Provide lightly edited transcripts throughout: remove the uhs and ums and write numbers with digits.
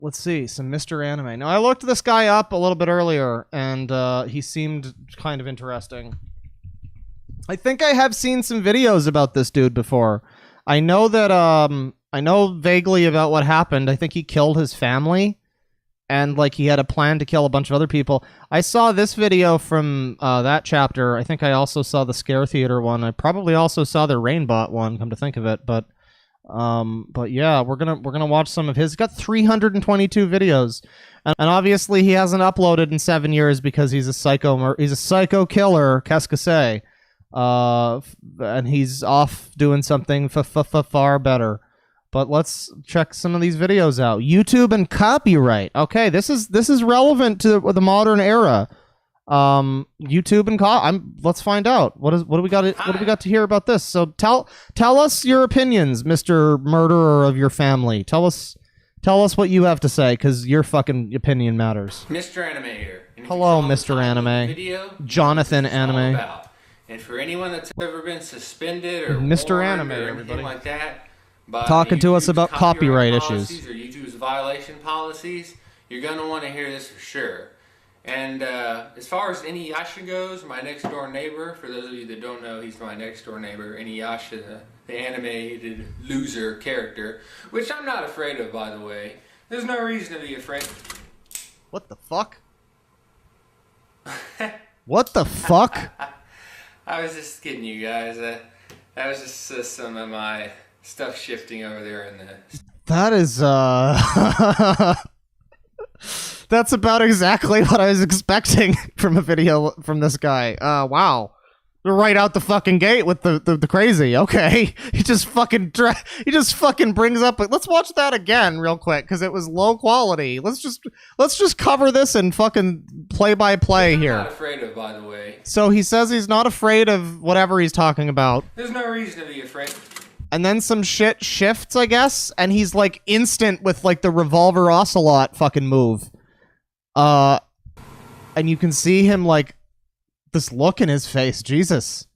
let's see, some Mr. Anime. Now, I looked this guy up a little bit earlier, and he seemed kind of interesting. I think I have seen some videos about this dude before. I know that, I know vaguely about what happened. I think he killed his family, and, like, he had a plan to kill a bunch of other people. I saw this video from that chapter. I think I also saw the Scare Theater one. I probably also saw the Rainbot one, come to think of it, but yeah, we're gonna watch some of his. He's got 322 videos, and obviously he hasn't uploaded in 7 years because he's a psycho killer, qu'est-ce que c'est? And he's off doing something far better. But let's check some of these videos out. YouTube and copyright. Okay, this is relevant to the modern era. YouTube and let's find out. What do we got to hear about this? So tell us your opinions, Mr. Murderer of your family. Tell us what you have to say, because your fucking opinion matters. Mr. Anime here. Hello, Mr. Anime. Video, Jonathan Anime. And for anyone that's ever been suspended or Mr. Anime, or everybody. like that, Talking to us about copyright issues or YouTube's violation policies, you're gonna want to hear this for sure. And as far as Inuyasha goes, my next door neighbor, for those of you that don't know, he's my next door neighbor, Inuyasha, the animated loser character, which I'm not afraid of, by the way. There's no reason to be afraid. What the fuck? What the fuck? I was just kidding you guys. That was just some of my stuff shifting over there in the... That is, that's about exactly what I was expecting from a video from this guy. Wow. Right out the fucking gate with the crazy. Okay. He just fucking brings up... Let's watch that again real quick, because it was low quality. Let's just cover this in fucking play-by-play here. I'm not afraid of, by the way. So he says he's not afraid of whatever he's talking about. There's no reason to be afraid. And then some shit shifts, I guess, and he's like instant with like the revolver ocelot fucking move. And you can see him like this look in his face. Jesus.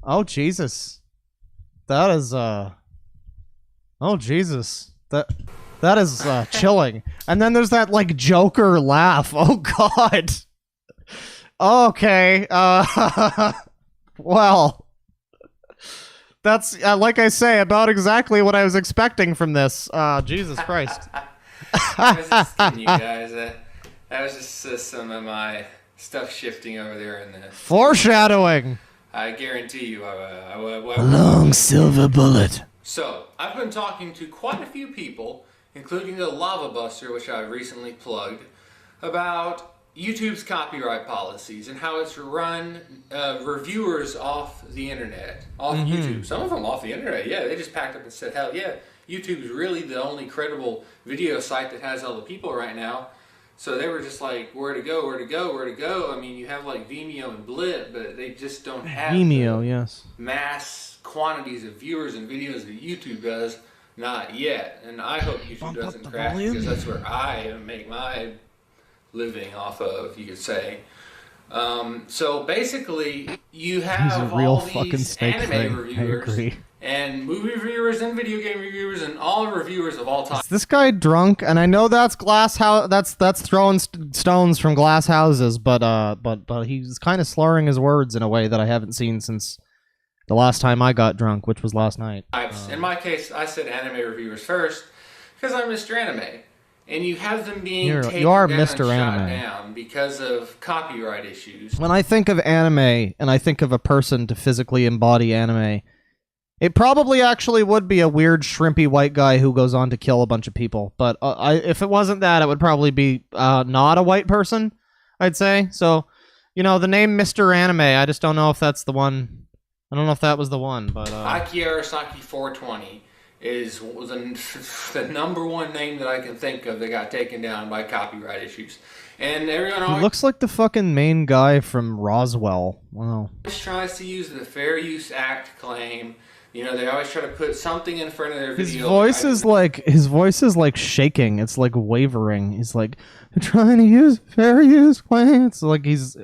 Oh Jesus. That is oh Jesus. That is chilling. And then there's that like Joker laugh. Oh God. Okay. Well, that's, like I say, about exactly what I was expecting from this. Jesus Christ. I was just kidding you guys. That was just some of my stuff shifting over there in the... Foreshadowing! I guarantee you a long silver bullet. So, I've been talking to quite a few people, including the Lava Buster, which I recently plugged, about YouTube's copyright policies and how it's run reviewers off the internet, off YouTube. Some of them off the internet, yeah. They just packed up and said, hell yeah, YouTube's really the only credible video site that has all the people right now. So they were just like, where to go, where to go, where to go. I mean, you have like Vimeo and Blip, but they just don't have Vimeo, yes, mass quantities of viewers and videos that YouTube does. Not yet. And I hope YouTube doesn't crash, because that's where I make my living off of, you could say. So basically, you have all these anime reviewers and movie reviewers and video game reviewers and all reviewers of all time. Is this guy drunk? And I know that's that's throwing stones from glass houses, but he's kind of slurring his words in a way that I haven't seen since the last time I got drunk, which was last night. In my case, I said anime reviewers first because I'm Mr. Anime. And you have them being taken down and shot down because of copyright issues. When I think of anime, and I think of a person to physically embody anime, it probably actually would be a weird shrimpy white guy who goes on to kill a bunch of people. But if it wasn't that, it would probably be not a white person, I'd say. So, you know, the name Mr. Anime, I just don't know if that's the one. I don't know if that was the one, but... Aki Arasaki 420 is the number one name that I can think of that got taken down by copyright issues. And everyone always... He looks like the fucking main guy from Roswell. Wow. Tries to use the Fair Use Act claim. You know, they always try to put something in front of their video. His voice is like shaking. It's like wavering. He's like, they're trying to use fair use claim. It's like this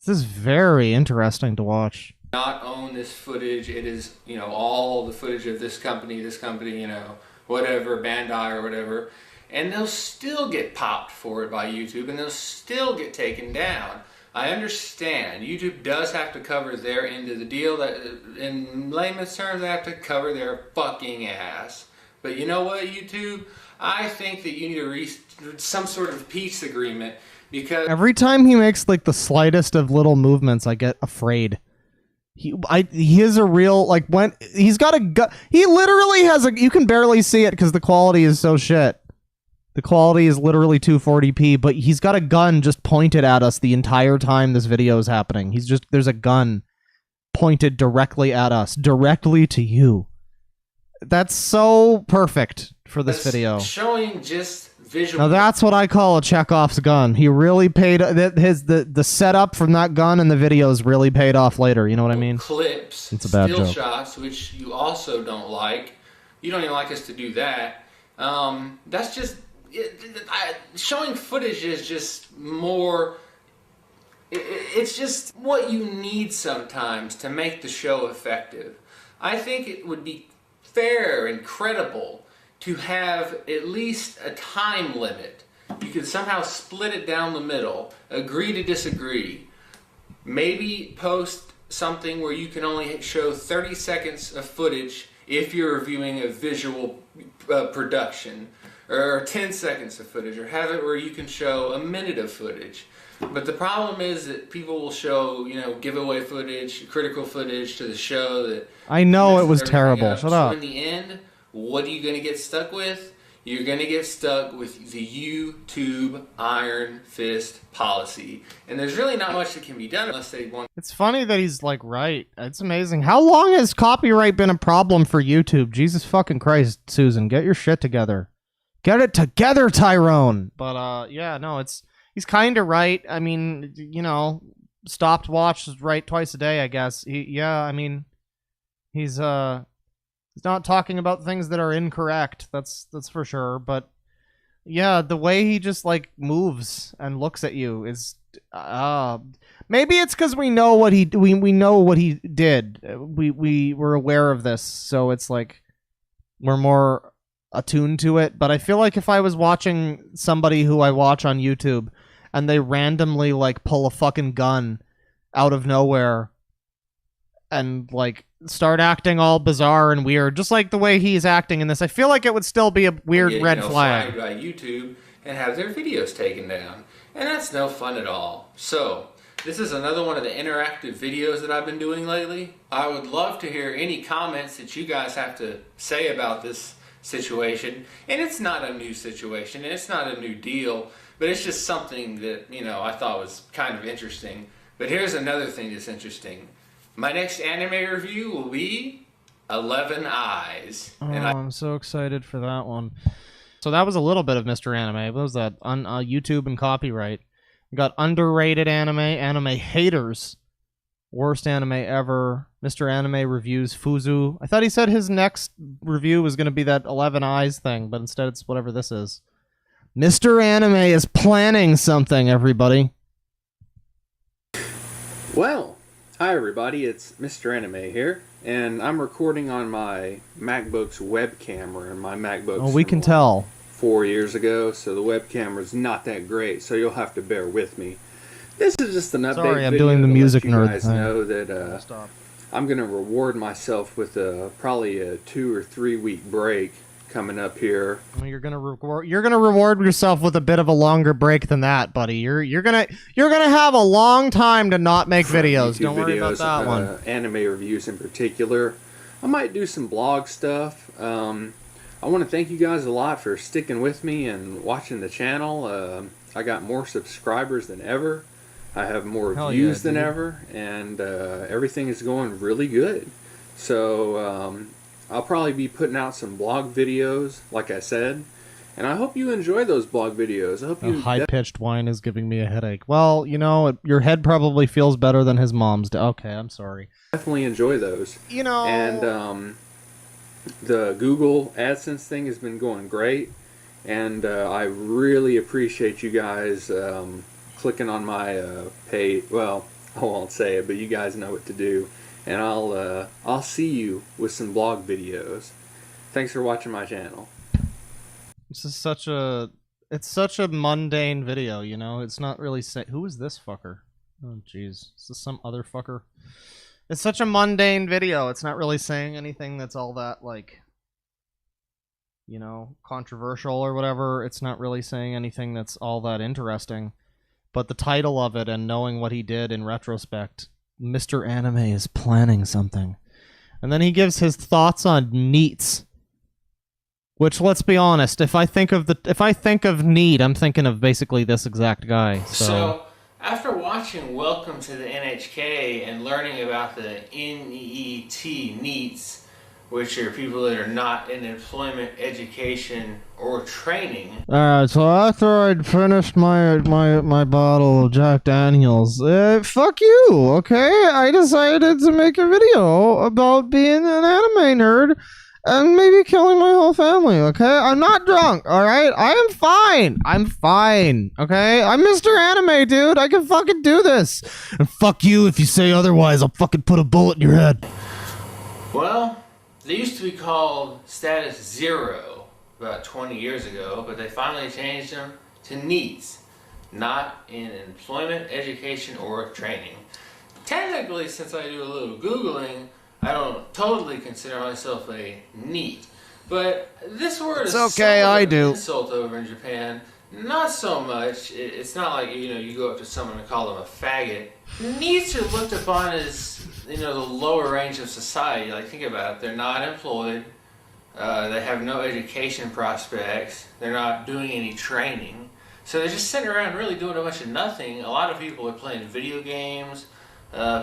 is very interesting to watch. Not own this footage. It is, you know, all the footage of this company, you know, whatever, Bandai or whatever. and they'll still get popped for it by YouTube, and they'll still get taken down. I understand YouTube does have to cover their end of the deal. That, in layman's terms, they have to cover their fucking ass. But you know what, YouTube? I think that you need to reach some sort of peace agreement, because every time he makes like the slightest of little movements, I get afraid. He is a real, like, when he's got a gun. He literally has a. You can barely see it because the quality is so shit. The quality is literally 240p, but he's got a gun just pointed at us the entire time this video is happening. There's a gun pointed directly at us, directly to you. That's so perfect for this video. Showing just visual. Now that's what I call a Chekhov's gun. He really paid the setup from that gun and the videos really paid off later. You know what I mean? Clips, it's a bad still joke. shots, which you also don't like. You don't even like us to do that. That's just. Showing footage is just more. It's just what you need sometimes to make the show effective. I think it would be fair and credible to have at least a time limit. You could somehow split it down the middle, agree to disagree. Maybe post something where you can only show 30 seconds of footage if you're reviewing a visual production. Or 10 seconds of footage, or have it where you can show a minute of footage. But the problem is that people will show, giveaway footage, critical footage to the show that... I know it was terrible. Up. Shut up. So in the end, what are you going to get stuck with? You're going to get stuck with the YouTube Iron Fist policy. And there's really not much that can be done unless they want... It's funny that he's, like, right. It's amazing. How long has copyright been a problem for YouTube? Jesus fucking Christ, Susan. Get your shit together. Get it together, Tyrone. But yeah, no, he's kind of right. I mean, stopped watch is right twice a day, I guess. He's not talking about things that are incorrect. That's for sure. But yeah, the way he just like moves and looks at you is maybe it's because we know what he know what he did. We were aware of this, so it's like we're more attuned to it. But I feel like if I was watching somebody who I watch on YouTube and they randomly like pull a fucking gun out of nowhere and like start acting all bizarre and weird, just like the way he's acting in this, I feel like it would still be a weird red flag by YouTube and have their videos taken down, and that's no fun at all. So this is another one of the interactive videos that I've been doing lately. I would love to hear any comments that you guys have to say about this situation. And it's not a new situation, and it's not a new deal, but it's just something that, I thought was kind of interesting. But here's another thing that's interesting. My next anime review will be 11 Eyes. And I'm so excited for that one. So that was a little bit of Mr. Anime. What was that? On YouTube and copyright. We got underrated anime haters. Worst anime ever. Mr. Anime reviews Fuzu. I thought he said his next review was going to be that 11 Eyes thing, but instead it's whatever this is. Mr. Anime is planning something, everybody. Well, hi everybody, it's Mr. Anime here, and I'm recording on my MacBook's web camera, and my MacBook's Oh, we can tell. 4 years ago, so the web camera's not that great, so you'll have to bear with me. This is just an update. Sorry, I'm video doing the to music let you nerd guys thing. know that I'm going to reward myself with probably a 2 or 3 week break coming up here. Well, you're gonna reward yourself with a bit of a longer break than that, buddy. You're gonna have a long time to not make videos. Don't worry about that one. Anime reviews in particular. I might do some blog stuff. I want to thank you guys a lot for sticking with me and watching the channel. I got more subscribers than ever. I have more views than ever, and everything is going really good. So I'll probably be putting out some blog videos, like I said, and I hope you enjoy those blog videos. I hope you. High-pitched whine is giving me a headache. Well, your head probably feels better than his mom's. Okay, I'm sorry. Definitely enjoy those. And the Google AdSense thing has been going great, and I really appreciate you guys clicking on my page. Well, I won't say it, but you guys know what to do. And I'll see you with some blog videos. Thanks for watching my channel. This is such a... It's such a mundane video, you know? It's not really saying... Who is this fucker? Oh, jeez. Is this some other fucker? It's such a mundane video. It's not really saying anything that's all that, like... You know, controversial or whatever. It's not really saying anything that's all that interesting. But the title of it and knowing what he did in retrospect, Mr. Anime is planning something. And then he gives his thoughts on NEETs. Which, let's be honest, if I think of NEET, I'm thinking of basically this exact guy. So after watching Welcome to the NHK and learning about the NEETs, which are people that are not in employment, education, or training. Alright, so after I'd finished my bottle of Jack Daniels, fuck you, okay? I decided to make a video about being an anime nerd and maybe killing my whole family, okay? I'm not drunk, alright? I am fine. I'm fine, okay? I'm Mr. Anime, dude. I can fucking do this. And fuck you if you say otherwise. I'll fucking put a bullet in your head. Well, they used to be called Status Zero about 20 years ago, but they finally changed them to NEETs, not in employment, education, or training. Technically, since I do a little Googling, I don't totally consider myself a NEET. But this word is okay, I do. An insult over in Japan. Not so much. It's not like, you know, you go up to someone and call them a faggot. NEETs are looked upon as, you know, the lower range of society. Like, think about it. They're not employed. They have no education prospects. They're not doing any training. So they're just sitting around really doing a bunch of nothing. A lot of people are playing video games.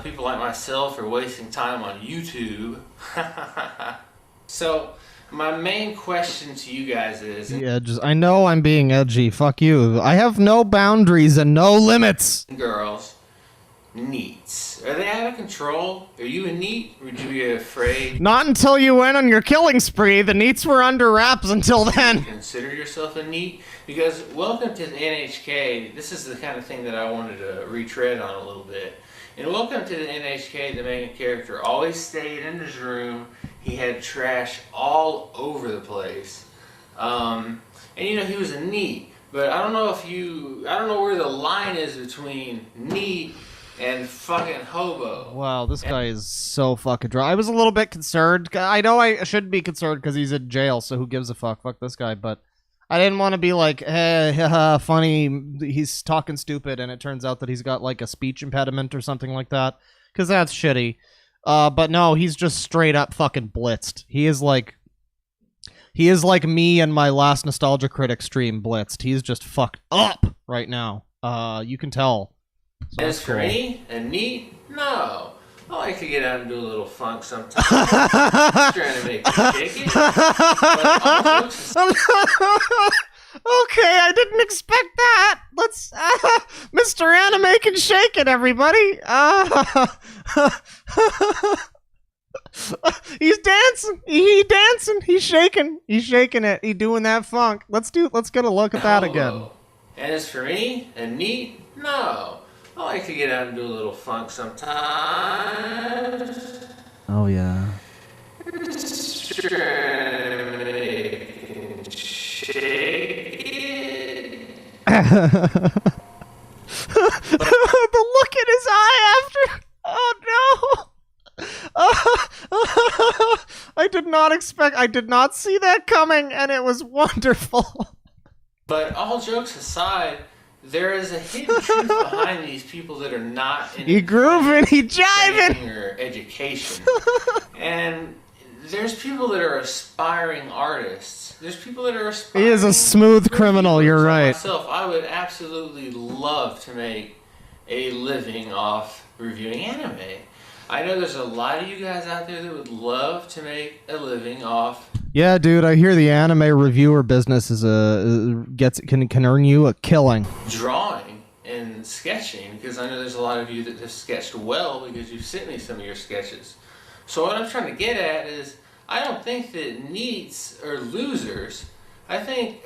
People like myself are wasting time on YouTube. So my main question to you guys is... I know I'm being edgy. Fuck you. I have no boundaries and no limits. Girls, NEETs. Are they out of control? Are you a NEET? Or would you be afraid? Not until you went on your killing spree. The NEETs were under wraps until then. Consider yourself a NEET? Because Welcome to the NHK, this is the kind of thing that I wanted to retread on a little bit. In Welcome to the NHK, the main character always stayed in his room. He had trash all over the place. And you know, he was a NEET. But I don't know where the line is between NEET and fucking hobo. Wow, this guy is so fucking dry. I was a little bit concerned. I know I shouldn't be concerned because he's in jail, so who gives a fuck? Fuck this guy, but I didn't want to be like, hey, haha, funny, he's talking stupid, and it turns out that he's got like a speech impediment or something like that, because that's shitty. But no, he's just straight up fucking blitzed. He is like me and my last Nostalgia Critic stream blitzed. He's just fucked up right now. You can tell. So as for me, a NEET? No. I like to get out and do a little funk sometimes. Just trying to make you kick it. Okay, I didn't expect that. Let's, Mr. Anime can shake it, everybody. He's dancing. He's dancing. He's shaking. He's shaking it. He's doing that funk. Let's get a look at that again. And as for me, a NEET? No. I like to get out and do a little funk sometimes. Oh, yeah. The look in his eye after. Oh, no. I did not see that coming, and it was wonderful. But all jokes aside, there is a hidden truth behind these people that are not in he grooving, he jiving, or education. And there's people that are aspiring artists. There's people that are aspiring. He is a smooth criminal. You're right. Myself, I would absolutely love to make a living off reviewing anime. I know there's a lot of you guys out there that would love to make a living off. Yeah, dude, I hear the anime reviewer business is can earn you a killing. Drawing and sketching, because I know there's a lot of you that have sketched well because you've sent me some of your sketches. So what I'm trying to get at is, I don't think that NEETs are losers. I think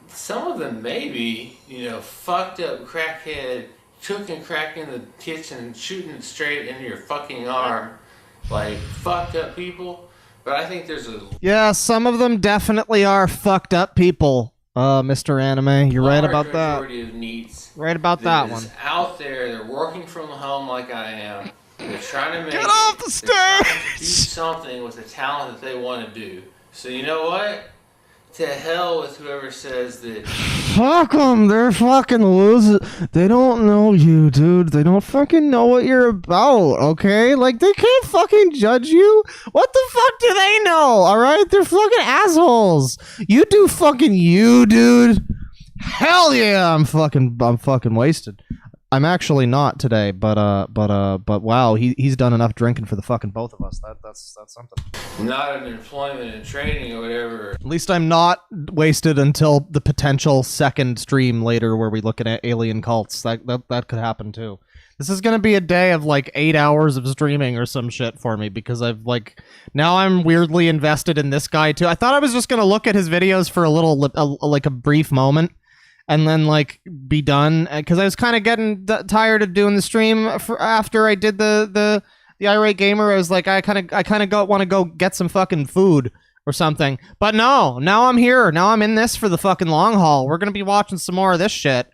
some of them may be, you know, fucked up crackhead, cooking crack in the kitchen, shooting it straight into your fucking arm, like fucked up people. But I think there's a... Yeah, some of them definitely are fucked up people. Mr. Anime. You're right about Large that. majority of neats Right about that one. out there, they're working from home like I am. They're trying to make Get off the They're trying to do stage! something with the talent that they want to do. So you know what? To hell with whoever says that. Fuck them. They're fucking losers. They don't know you, dude. They don't fucking know what you're about, okay? Like, they can't fucking judge you. What the fuck do they know, alright? They're fucking assholes. You do fucking you, dude. Hell yeah, I'm fucking wasted. I'm actually not today, but wow, he's done enough drinking for the fucking both of us. That's something. Not in employment and training or whatever. At least I'm not wasted until the potential second stream later where we look at alien cults. That could happen too. This is gonna be a day of like 8 hours of streaming or some shit for me because I've like now I'm weirdly invested in this guy too. I thought I was just gonna look at his videos for like a brief moment and then like be done because I was kind of getting tired of doing the stream after I did the irate gamer. I was like I kind of want to go get some fucking food or something. But no, now I'm here. Now I'm in this for the fucking long haul. We're gonna be watching some more of this shit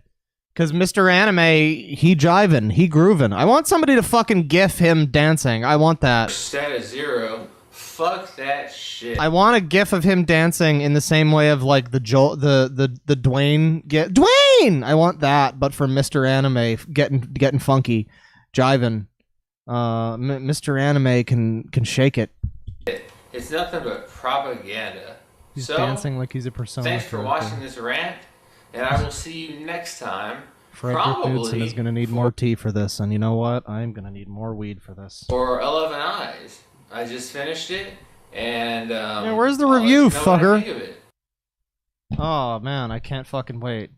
because Mr. Anime, he jiving, he grooving. I want somebody to fucking gif him dancing. I want that. Status 0. Fuck that shit. I want a gif of him dancing in the same way of like the Dwayne Dwayne. I want that, but for Mr. Anime getting funky, jiving. Mr. Anime can shake it. It's nothing but propaganda. He's dancing like he's a persona. Thanks for watching this rant, and I will see you next time. Frederick Knudsen is gonna need more tea for this, and you know what? I'm gonna need more weed for this. For 11 Eyes. I just finished it, and yeah, where's the review, fucker? Oh man, I can't fucking wait.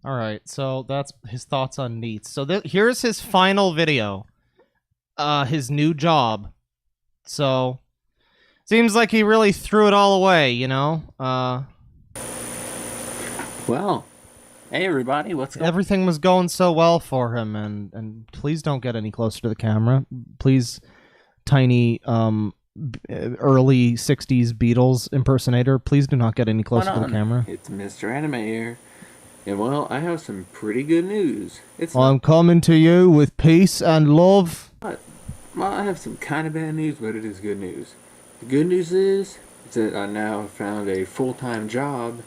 All right, so that's his thoughts on Neats. So here's his final video, his new job. So seems like he really threw it all away, you know. Well, hey everybody, what's going on? Everything was going so well for him, and please don't get any closer to the camera, please. Tiny early 60s Beatles impersonator, please do not get any closer to the camera. It's Mr. Anime here. And well, I have some pretty good news. I'm coming to you with peace and love. Well, I have some kind of bad news, but it is good news. The good news is that I now found a full-time job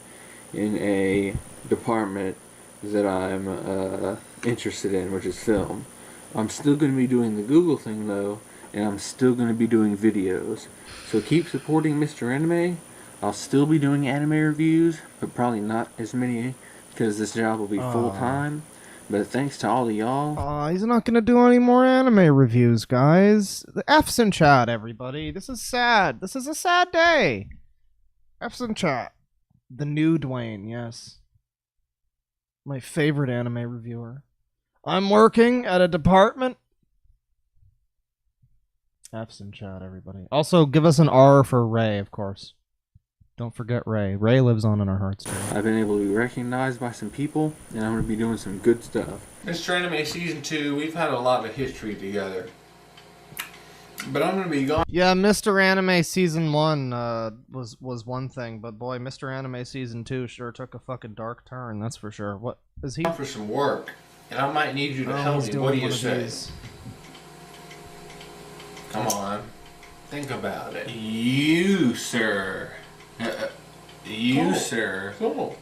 in a department that I'm interested in, which is film. I'm still going to be doing the Google thing though, and I'm still going to be doing videos. So keep supporting Mr. Anime. I'll still be doing anime reviews, but probably not as many because this job will be full-time. But thanks to all of y'all. He's not going to do any more anime reviews, guys. The F's in chat, everybody. This is sad. This is a sad day. F's in chat. The new Dwayne, yes. My favorite anime reviewer. I'm working at a department. F's in chat, everybody. Also, give us an R for Ray, of course. Don't forget Ray. Ray lives on in our hearts, too. I've been able to be recognized by some people, and I'm going to be doing some good stuff. Mr. Anime Season 2, we've had a lot of history together. But I'm going to be gone. Yeah, Mr. Anime Season 1 was one thing, but boy, Mr. Anime Season 2 sure took a fucking dark turn, that's for sure. What is he? For some work, and I might need you to help me. What do you say? Come on. Think about it. You, sir. You, sir. Cool.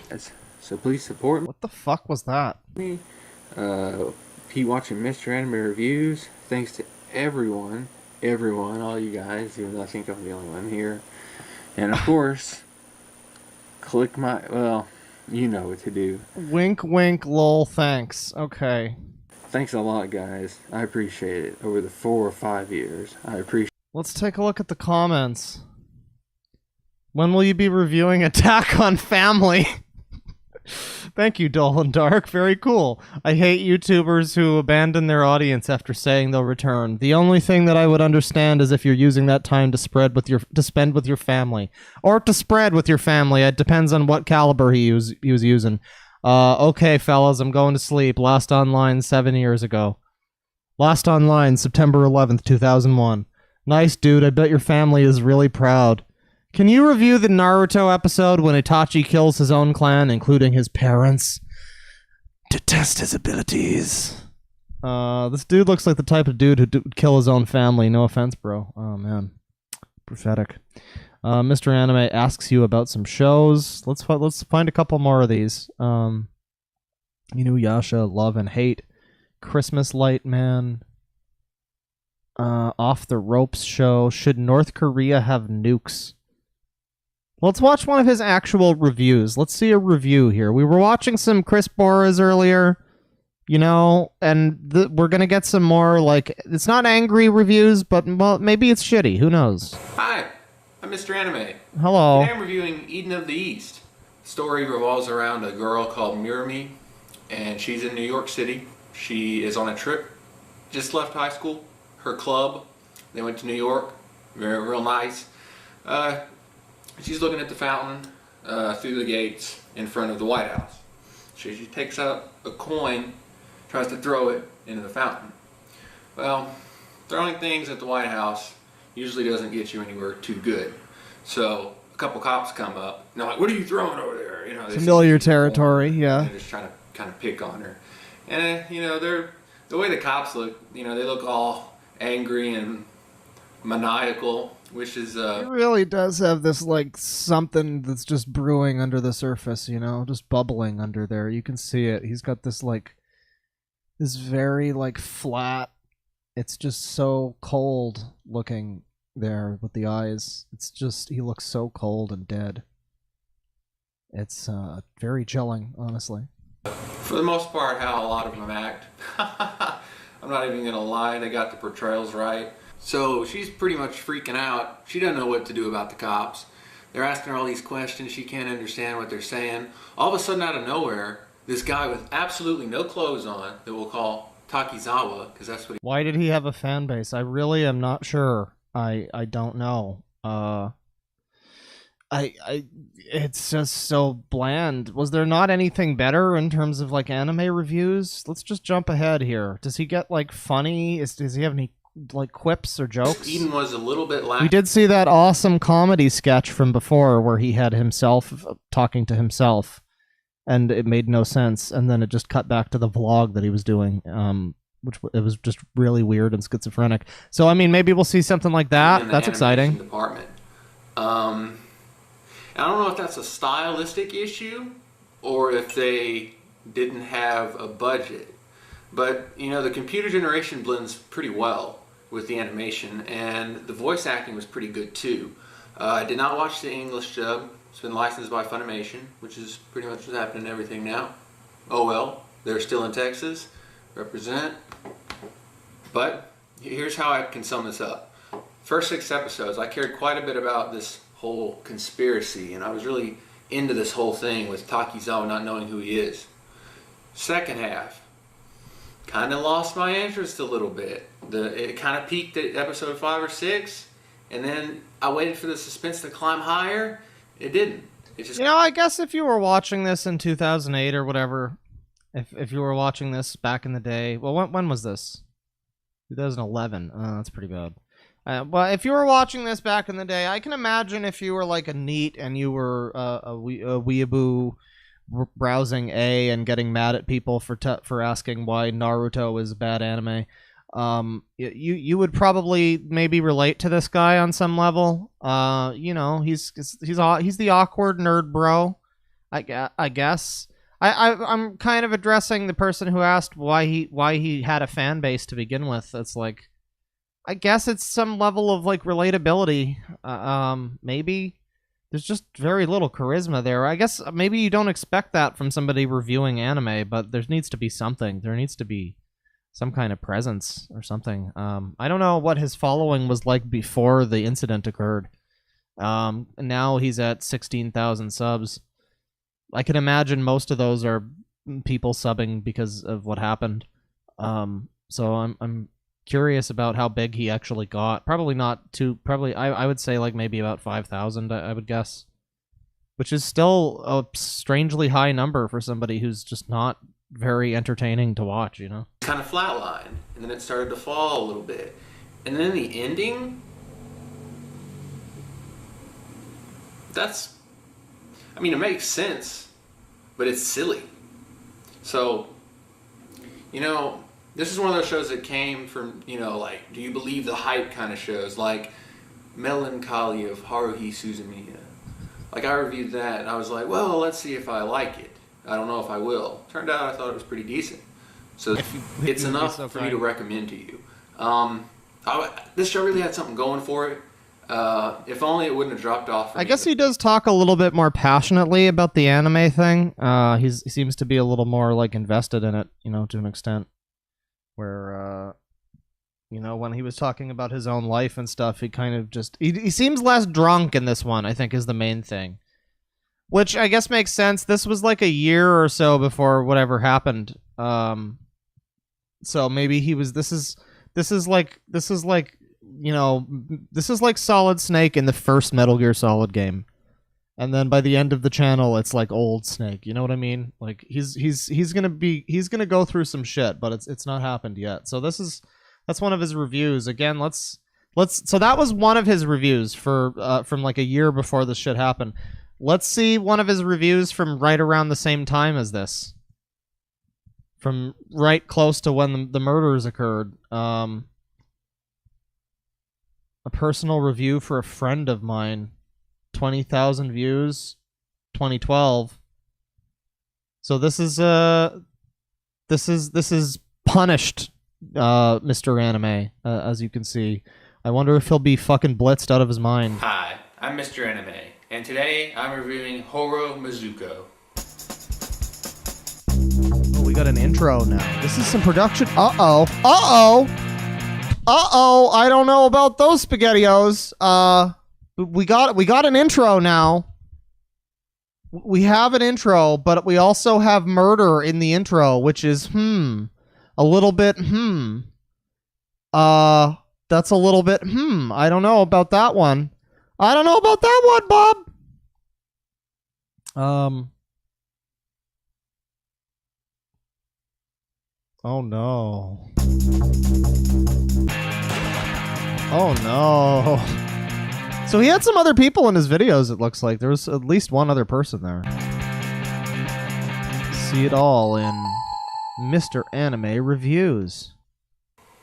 So please support me. What the fuck was that? Keep watching Mr. Anime Reviews. Thanks to everyone, all you guys, even though I think I'm the only one here. And of course, click my, well, you know what to do. Wink, wink, lol, thanks. Okay. Thanks a lot, guys. I appreciate it. Over the 4 or 5 years, I appreciate it. Let's take a look at the comments. When will you be reviewing Attack on Family? Thank you, DeadwingDork. Very cool. I hate YouTubers who abandon their audience after saying they'll return. The only thing that I would understand is if you're using that time to spend with your family, or to spread with your family. It depends on what caliber he was using. Okay, fellas, I'm going to sleep. Last online 7 years ago. Last online September 11th, 2001. Nice, dude. I bet your family is really proud. Can you review the Naruto episode when Itachi kills his own clan, including his parents, to test his abilities? This dude looks like the type of dude who'd kill his own family. No offense, bro. Oh, man. Prophetic. Mr. Anime asks you about some shows. Let's find a couple more of these. Inuyasha, Love and Hate, Christmas Light Man, Off the Ropes show. Should North Korea have nukes? Let's watch one of his actual reviews. Let's see a review here. We were watching some Chris Boras earlier, and we're gonna get some more, like, it's not angry reviews, but well, maybe it's shitty. Who knows? Hi, I'm Mr. Anime. Hello. Today I'm reviewing Eden of the East. The story revolves around a girl called Murami, and she's in New York City. She is on a trip, just left high school, her club. They went to New York, real nice. She's looking at the fountain through the gates in front of the White House. She takes out a coin, tries to throw it into the fountain. Well, throwing things at the White House usually doesn't get you anywhere too good. So a couple cops come up, and they're like, "What are you throwing over there?" Familiar territory, yeah. They're just trying to kind of pick on her. And, they're, the way the cops look, they look all angry and maniacal, which is It really does have this, like, something that's just brewing under the surface, just bubbling under there. You can see it. He's got this, like, this very, like, flat, it's just so cold looking there with the eyes. It's just, he looks so cold and dead. It's very chilling, honestly. for the most part how a lot of them act. I'm not even gonna lie, they got the portrayals right. So she's pretty much freaking out. She doesn't know what to do about the cops. They're asking her all these questions. She can't understand what they're saying. All of a sudden, out of nowhere, this guy with absolutely no clothes on, that we'll call Takizawa, because that's what he... Why did he have a fan base? I really am not sure. I don't know. It's just so bland. Was there not anything better in terms of, like, anime reviews? Let's just jump ahead here. Does he get, like, funny? Does he have any, like, quips or jokes? Eden was a little bit lacking. We did see that awesome comedy sketch from before where he had himself talking to himself, and it made no sense, and then it just cut back to the vlog that he was doing, which it was just really weird and schizophrenic. So, I mean, maybe we'll see something like that. That's exciting. Department. I don't know if that's a stylistic issue or if they didn't have a budget. But, you know, the computer generation blends pretty well with the animation, and the voice acting was pretty good too. I did not watch the English dub. It's been licensed by Funimation, which is pretty much what's happening in everything now. Oh well, they're still in Texas. Represent. But here's how I can sum this up. First 6 episodes, I cared quite a bit about this whole conspiracy, and I was really into this whole thing with Takizawa not knowing who he is. Second half, kind of lost my interest a little bit. It kind of peaked at episode 5 or 6, and then I waited for the suspense to climb higher. It didn't. It just... You know, I guess if you were watching this in 2008 or whatever, if you were watching this back in the day, well, when was this? 2011. That's pretty bad. Well, if you were watching this back in the day, I can imagine if you were like a NEET and you were a weeaboo browsing A and getting mad at people for asking why Naruto is a bad anime. You would probably maybe relate to this guy on some level. You know, he's the awkward nerd bro, I guess. I'm kind of addressing the person who asked why he had a fan base to begin with. It's like, I guess it's some level of like relatability. Maybe there's just very little charisma there. I guess maybe you don't expect that from somebody reviewing anime, but there needs to be something. There needs to be some kind of presence or something. I don't know what his following was like before the incident occurred. And now he's at 16,000 subs. I can imagine most of those are people subbing because of what happened. So I'm curious about how big he actually got. Probably not too. Probably I would say like maybe about 5,000. I would guess, which is still a strangely high number for somebody who's just not very entertaining to watch. You know, kind of flatlined, and then it started to fall a little bit, and then the ending. that's, I mean, it makes sense, but it's silly. So, you know, this is one of those shows that came from, you know, like, do you believe the hype kind of shows, like Melancholy of Haruhi Suzumiya. Like, I reviewed that, and I was like, well, let's see if I like it. I don't know if I will. Turned out I thought it was pretty decent. So it's enough for me to recommend to you. This show really had something going for it. If only it wouldn't have dropped off for me. I guess he does talk a little bit more passionately about the anime thing. He seems to be a little more, like, invested in it, you know, to an extent. Where, you know, when he was talking about his own life and stuff, he kind of just... He seems less drunk in this one, I think, is the main thing. Which I guess makes sense. This was like a year or so before whatever happened. So maybe he was... This is like, you know, this is like Solid Snake in the first Metal Gear Solid game. And then by the end of the channel, it's like old Snake. You know what I mean? Like he's gonna go through some shit, but it's not happened yet. So that's one of his reviews. Again, so that was one of his reviews for from like a year before this shit happened. Let's see one of his reviews from right around the same time as this. From right close to when the murders occurred. A personal review for a friend of mine. 20,000 views. 2012. So this is punished, Mr. Anime, as you can see. I wonder if he'll be fucking blitzed out of his mind. Hi, I'm Mr. Anime, and today I'm reviewing Horo Mizuko. Oh, we got an intro now. This is some production. Uh-oh. I don't know about those SpaghettiOs. We got an intro now. We have an intro, but we also have murder in the intro, which is a little bit that's a little bit I don't know about that one. Bob. Oh no. Oh no. So he had some other people in his videos, it looks like. There was at least one other person there. See it all in Mr. Anime Reviews.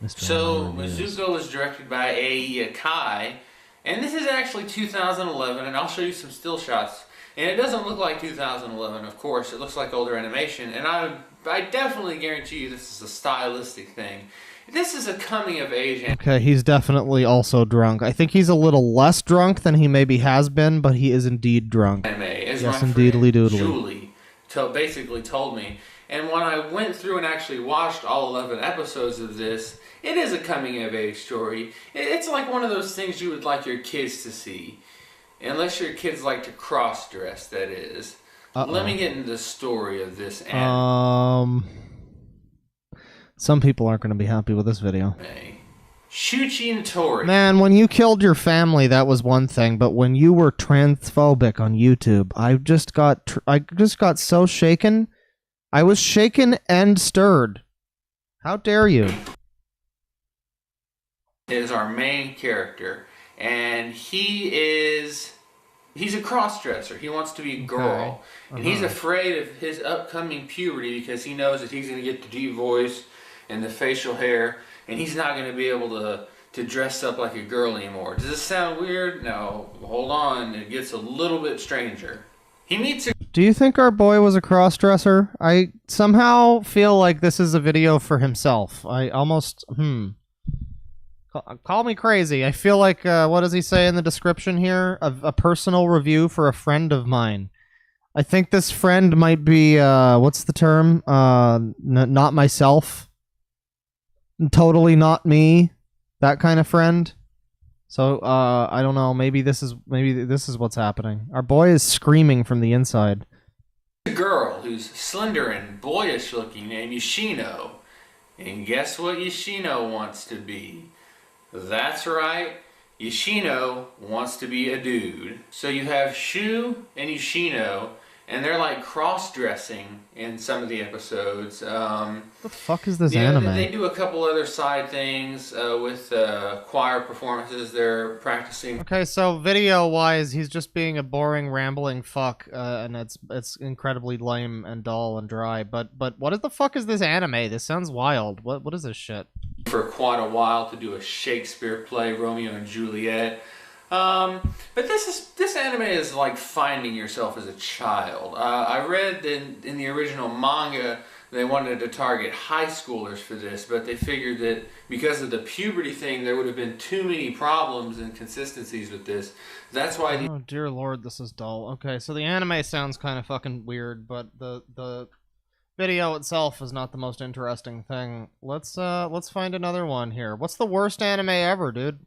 So, Mizuko was directed by Ei Akai, and this is actually 2011, and I'll show you some still shots. And it doesn't look like 2011, of course. It looks like older animation, and I definitely guarantee you this is a stylistic thing. This is a coming-of-age anime. Okay, he's definitely also drunk. I think he's a little less drunk than he maybe has been, but he is indeed drunk. As yes, my indeedly friend doodly. Julie basically told me. And when I went through and actually watched all 11 episodes of this, it is a coming-of-age story. It's like one of those things you would like your kids to see. Unless your kids like to cross-dress, that is. Let me get into the story of this anime. Some people aren't going to be happy with this video. Shuchi and Tori. Man, when you killed your family, that was one thing, but when you were transphobic on YouTube, I just got so shaken. I was shaken and stirred. How dare you? Is our main character, and he's a cross-dresser. He wants to be a girl, and he's afraid of his upcoming puberty because he knows that he's going to get the deep voice and the facial hair, and he's not going to be able to dress up like a girl anymore. Does this sound weird? No. Hold on. It gets a little bit stranger. He meets a... Do you think our boy was a cross-dresser? I somehow feel like this is a video for himself. I almost... Call me crazy. I feel like, what does he say in the description here? A personal review for a friend of mine. I think this friend might be, what's the term? Not myself. Totally not me. That kind of friend. So, I don't know. Maybe this is what's happening. Our boy is screaming from the inside. A girl who's slender and boyish looking named Yoshino. And guess what Yoshino wants to be? That's right, Yoshino wants to be a dude. So you have Shu and Yoshino, and they're like cross-dressing in some of the episodes. What the fuck is this you know, anime? they do a couple other side things with choir performances. They're practicing. Okay, so video-wise, he's just being a boring, rambling fuck, and it's incredibly lame and dull and dry. But what the fuck is this anime? This sounds wild. What is this shit? For quite a while to do a Shakespeare play, Romeo and Juliet. But this anime is like finding yourself as a child. I read in the original manga they wanted to target high schoolers for this, but they figured that because of the puberty thing, there would have been too many problems and consistencies with this. That's why. Oh dear lord, this is dull. Okay, so the anime sounds kind of fucking weird, but the video itself is not the most interesting thing. Let's find another one here. What's the worst anime ever, dude?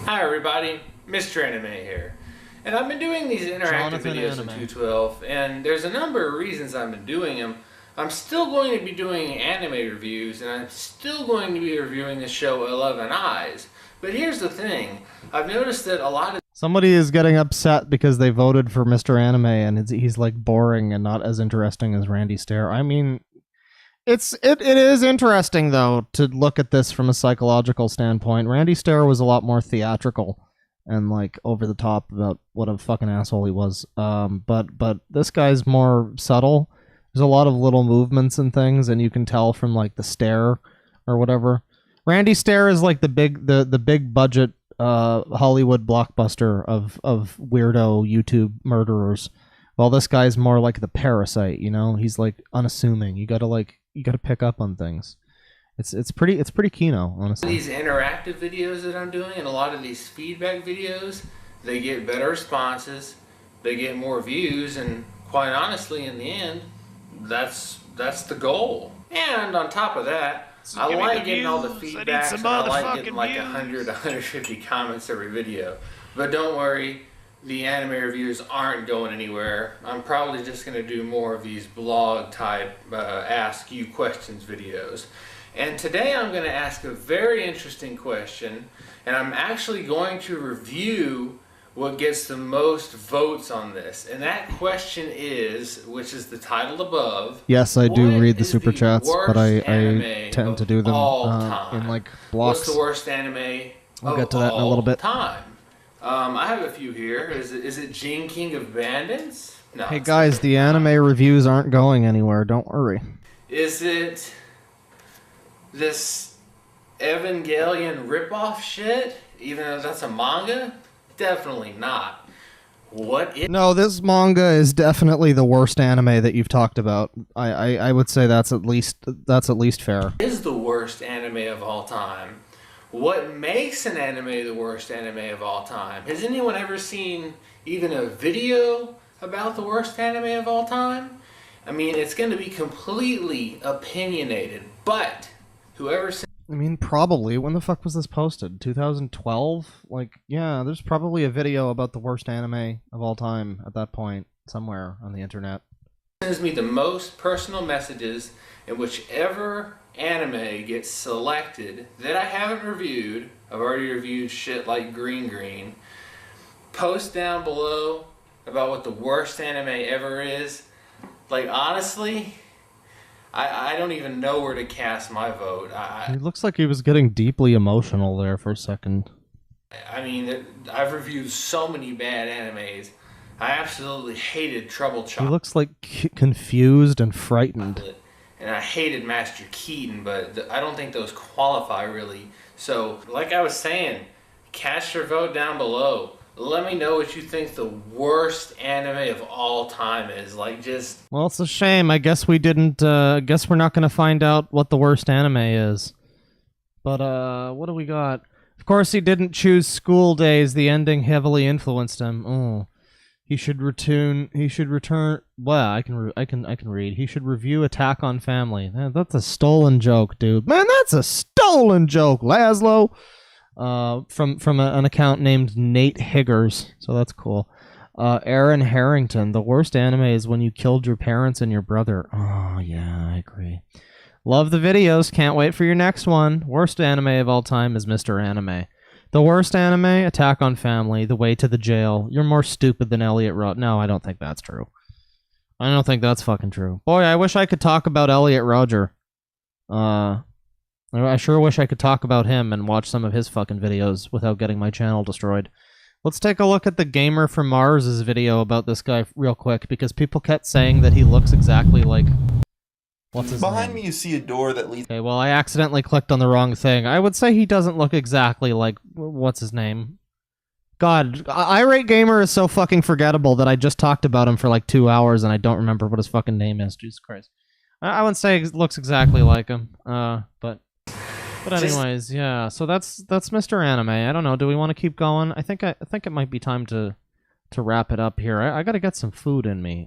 Hi everybody, Mr. Anime here. And I've been doing these interactive Jonathan videos Anime. in 212, and there's a number of reasons I've been doing them. I'm still going to be doing anime reviews, and I'm still going to be reviewing the show 11 Eyes. But here's the thing, I've noticed that a lot of Somebody is getting upset because they voted for Mr. Anime, and he's like boring and not as interesting as Randy Stair. I mean, it is interesting though to look at this from a psychological standpoint. Randy Stair was a lot more theatrical and like over the top about what a fucking asshole he was. But this guy's more subtle. There's a lot of little movements and things, and you can tell from like the stare or whatever. Randy Stair is like the big budget Hollywood blockbuster of weirdo YouTube murderers. While this guy's more like the parasite, you know? He's like unassuming. You gotta pick up on things. It's pretty Kino, honestly. these interactive videos that I'm doing and a lot of these feedback videos, they get better responses, they get more views, and quite honestly, in the end, that's the goal. And on top of that, So I give me like the getting all the views. I need feedback, some and I like getting motherfucking like views. 100, 150 comments every video. But don't worry, the anime reviews aren't going anywhere. I'm probably just going to do more of these blog type ask you questions videos. And today I'm going to ask a very interesting question, and I'm actually going to review what gets the most votes on this. And that question is, which is the title above. Yes, I do what read the is super chats, but worst I anime tend of to do them all time? in like What's blocks. the worst anime We'll of get to that in a little all bit. time? I have a few here. Is it Gene King of Bandits? No. Hey it's guys, not. the anime reviews aren't going anywhere. Don't worry. Is it this Evangelion ripoff shit? Even though that's a manga? Definitely not. What is No, this manga is definitely the worst anime that you've talked about. I would say that's at least fair. the worst anime of all time? What makes an anime the worst anime of all time? Has anyone ever seen even a video about the worst anime of all time? I mean, it's going to be completely opinionated, but whoever I mean, probably. When the fuck was this posted? 2012? Like, yeah, there's probably a video about the worst anime of all time at that point somewhere on the internet. sends me the most personal messages in whichever anime gets selected that I haven't reviewed. I've already reviewed shit like Green. Post down below about what the worst anime ever is. Like, honestly, I don't even know where to cast my vote. He looks like he was getting deeply emotional there for a second. I mean, I've reviewed so many bad animes. I absolutely hated Trouble He Child. looks like confused and frightened. And I hated Master Keaton, but I don't think those qualify really. So, like I was saying, cast your vote down below. Let me know what you think the worst anime of all time is. Like, just... Well, it's a shame. I guess we didn't, guess we're not gonna find out what the worst anime is. But, what do we got? Of course he didn't choose School Days. The ending heavily influenced him. Oh. He should return. Well, I can read. He should review Attack on Family. Man, that's a stolen joke, dude. Man, that's a stolen joke, Laszlo. From an account named Nate Higgers. So that's cool. Aaron Harrington. The worst anime is when you killed your parents and your brother. Oh yeah, I agree. Love the videos. Can't wait for your next one. Worst anime of all time is Mr. Anime. The worst anime, Attack on Family, The Way to the Jail. You're more stupid than Elliot wrote. No, I don't think that's true. I don't think that's fucking true. Boy, I wish I could talk about Elliot Roger. I sure wish I could talk about him and watch some of his fucking videos without getting my channel destroyed. Let's take a look at the Gamer from Mars' video about this guy real quick, because people kept saying that he looks exactly like... What's his Behind name? me, you see a door that leads. Okay, well, I accidentally clicked on the wrong thing. I would say he doesn't look exactly like... What's his name? God, Irate Gamer is so fucking forgettable that I just talked about him for like 2 hours and I don't remember what his fucking name is. Jesus Christ. I wouldn't say it looks exactly like him, but anyways, yeah. So that's Mr. Anime. I don't know. Do we want to keep going? I think it might be time to wrap it up here. I gotta get some food in me.